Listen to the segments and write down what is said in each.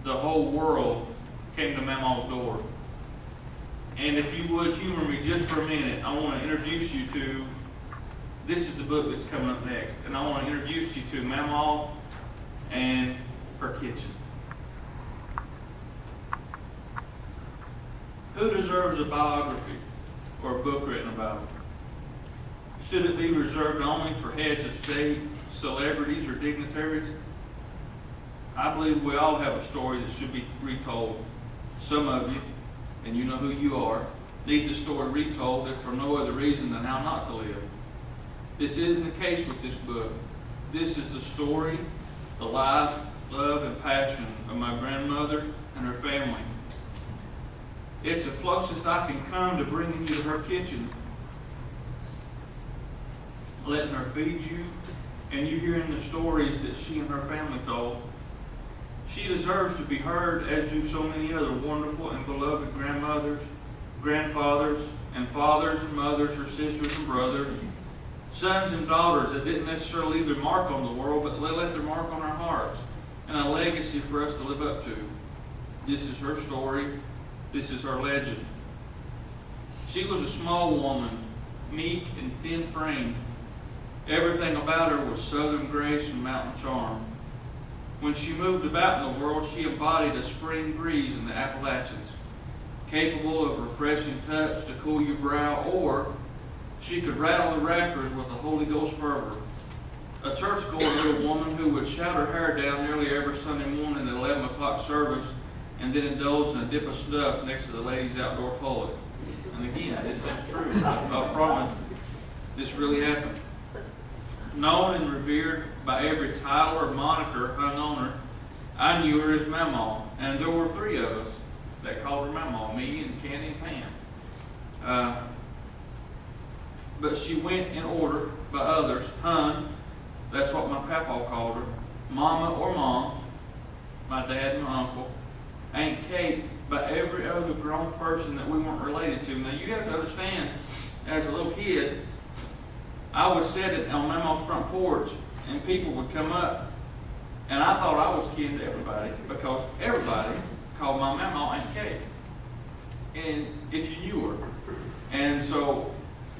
the whole world came to Mama's door. And if you would humor me just for a minute, I want to introduce you to, this is the book that's coming up next, and I want to introduce you to Mama and her kitchen. Who deserves a biography or a book written about them? Should it be reserved only for heads of state, celebrities, or dignitaries? I believe we all have a story that should be retold. Some of you, and you know who you are, need the story retold if for no other reason than how not to live. This isn't the case with this book. This is the story, the life, love, and passion of my grandmother and her family. It's the closest I can come to bringing you to her kitchen, letting her feed you, and you hearing the stories that she and her family told. She deserves to be heard, as do so many other wonderful and beloved grandmothers, grandfathers, and fathers and mothers, or sisters and brothers, sons and daughters that didn't necessarily leave their mark on the world, but they left their mark on our hearts, and a legacy for us to live up to. This is her story. This is her legend. She was a small woman, meek and thin-framed. Everything about her was southern grace and mountain charm. When she moved about in the world, she embodied a spring breeze in the Appalachians, capable of refreshing touch to cool your brow, or she could rattle the rafters with a Holy Ghost fervor. A church-going little woman who would shout her hair down nearly every Sunday morning at 11 o'clock service and then indulge in a dip of snuff next to the ladies' outdoor toilet. And again, this is true. I promise this really happened. Known and revered by every title or moniker hung on her, I knew her as Mama, and there were three of us that called her Mama, me and Candy and Pam. But she went in order by others. Hun, that's what my papa called her. Mama or Mom, my dad and my uncle. Aunt Kate, by every other grown person that we weren't related to. Now you have to understand, as a little kid, I would sit on Mama's front porch and people would come up, and I thought I was kin to everybody because everybody called my Mama Aunt Kate, and if you knew her. And so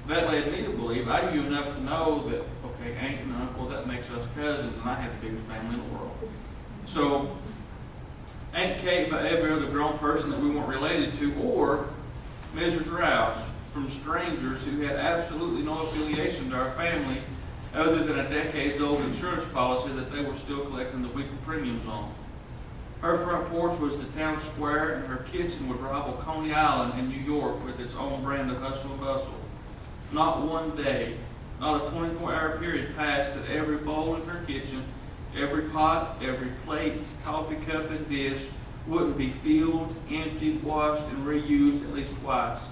that led me to believe, I knew enough to know that, okay, aunt and uncle, that makes us cousins, and I had the biggest family in the world. So Aunt Kate by every other grown person that we weren't related to, or Mrs. Rouse, from strangers who had absolutely no affiliation to our family other than a decades-old insurance policy that they were still collecting the weekly premiums on. Her front porch was the town square, and her kitchen would rival Coney Island in New York with its own brand of hustle and bustle. Not one day, not a 24-hour period passed that every bowl in her kitchen, every pot, every plate, coffee cup, and dish wouldn't be filled, emptied, washed, and reused at least twice.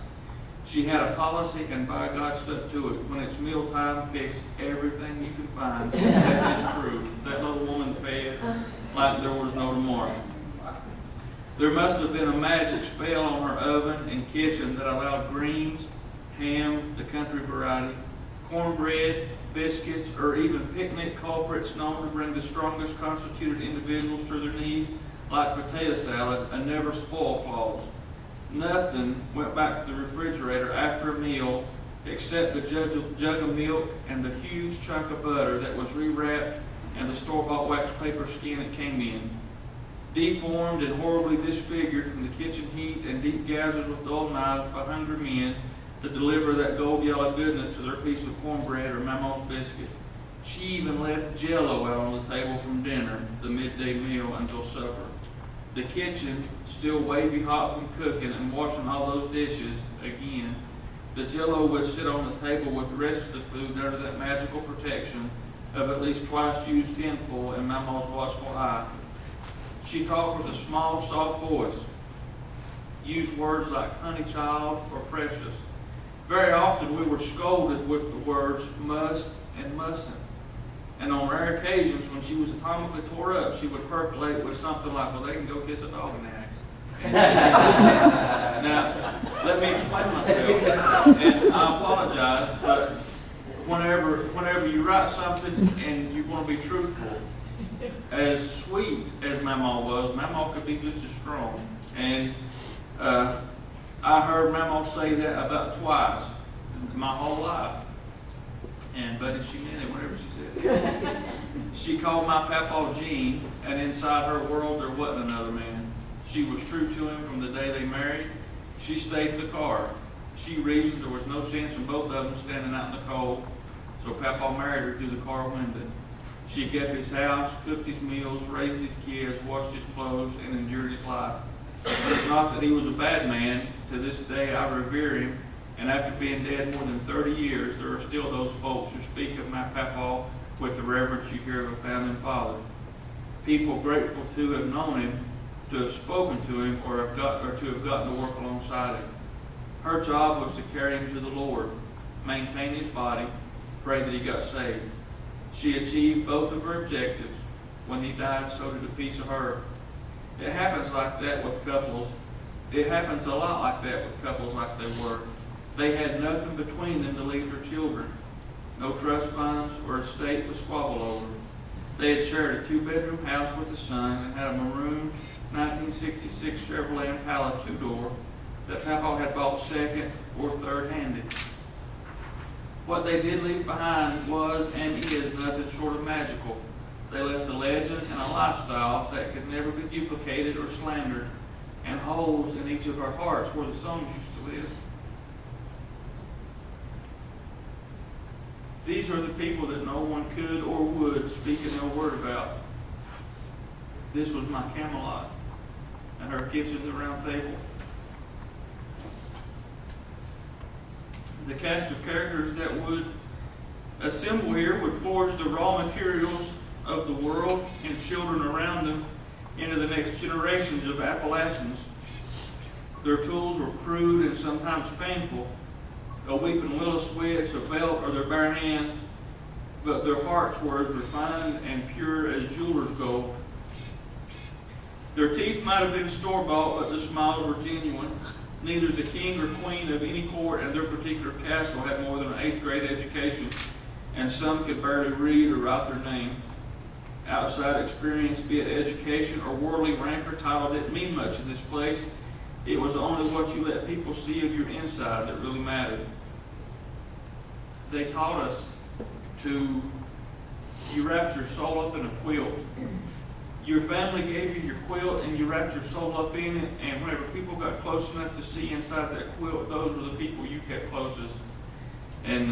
She had a policy, and by God stuck to it. When it's mealtime, fix everything you can find. That is true. That little woman fed like there was no tomorrow. There must have been a magic spell on her oven and kitchen that allowed greens, ham, the country variety, cornbread, biscuits, or even picnic culprits known to bring the strongest constituted individuals to their knees, like potato salad, a never spoil clause. Nothing went back to the refrigerator after a meal except the jug of milk and the huge chunk of butter that was rewrapped and the store-bought wax paper skin it came in. Deformed and horribly disfigured from the kitchen heat and deep gouges with dull knives by hungry men to deliver that gold yellow goodness to their piece of cornbread or Mama's biscuit. She even left Jell-O out on the table from dinner, the midday meal, until supper. The kitchen, still wavy hot from cooking and washing all those dishes, again, the Jell-O would sit on the table with the rest of the food under that magical protection of at least twice used tinfoil and Mama's watchful eye. She talked with a small, soft voice, used words like HoneyChild or precious. Very often we were scolded with the words must and mustn't. And on rare occasions, when she was atomically tore up, she would percolate with something like, well, they can go kiss a dog in the ass. Now, let me explain myself, and I apologize, but whenever you write something and you want to be truthful, as sweet as Mama was, Mama could be just as strong. And I heard Mama say that about twice in my whole life. But she meant it whenever she said it. She called my papa Gene, and inside her world there wasn't another man. She was true to him from the day they married. She stayed in the car. She reasoned there was no sense in both of them standing out in the cold, so Papa married her through the car window. She kept his house, cooked his meals, raised his kids, washed his clothes, and endured his life. It's not that he was a bad man. To this day I revere him, and after being dead more than 30 years, there are still those folks who speak of my Papa with the reverence you hear of a founding father. People grateful to have known him, to have spoken to him, or to have gotten to work alongside him. Her job was to carry him to the Lord, maintain his body, pray that he got saved. She achieved both of her objectives. When he died, so did a piece of her. It happens like that with couples. It happens a lot like that with couples like they were. They had nothing between them to leave their children. No trust funds or estate to squabble over. They had shared a 2-bedroom house with a son and had a maroon 1966 Chevrolet Impala 2-door that Papa had bought second or third-handed. What they did leave behind was and is nothing short of magical. They left a legend and a lifestyle that could never be duplicated or slandered, and holes in each of our hearts where the songs used to live. These are the people that no one could or would speak an ill word about. This was my Camelot and her kitchen, the round table. The cast of characters that would assemble here would forge the raw materials of the world and children around them into the next generations of Appalachians. Their tools were crude and sometimes painful, a weeping willow switch, a belt, or their bare hand, but their hearts were as refined and pure as jeweler's gold. Their teeth might have been store-bought, but the smiles were genuine. Neither the king or queen of any court in their particular castle had more than an 8th grade education, and some could barely read or write their name. Outside experience, be it education or worldly rank or title, didn't mean much in this place. It was only what you let people see of your inside that really mattered. They taught us you wrapped your soul up in a quilt. Your family gave you your quilt and you wrapped your soul up in it, and whenever people got close enough to see inside that quilt, those were the people you kept closest. And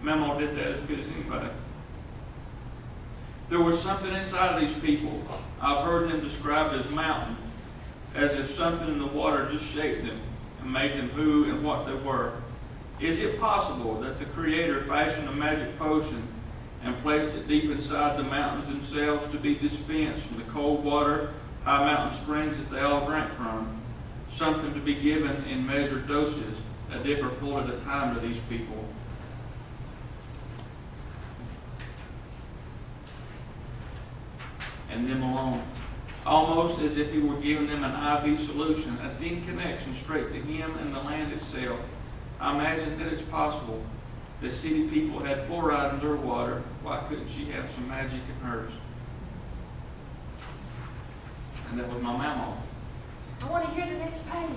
Mama did that as good as anybody. There was something inside of these people. I've heard them described as mountain, as if something in the water just shaped them and made them who and what they were. Is it possible that the Creator fashioned a magic potion and placed it deep inside the mountains themselves to be dispensed from the cold water, high mountain springs that they all drank from? Something to be given in measured doses, a dipper full at a time to these people. And them alone. Almost as if he were giving them an IV solution, a thin connection straight to him and the land itself. I imagine that it's possible. The city people had fluoride in their water. Why couldn't she have some magic in hers? And that was my mama. I want to hear the next page.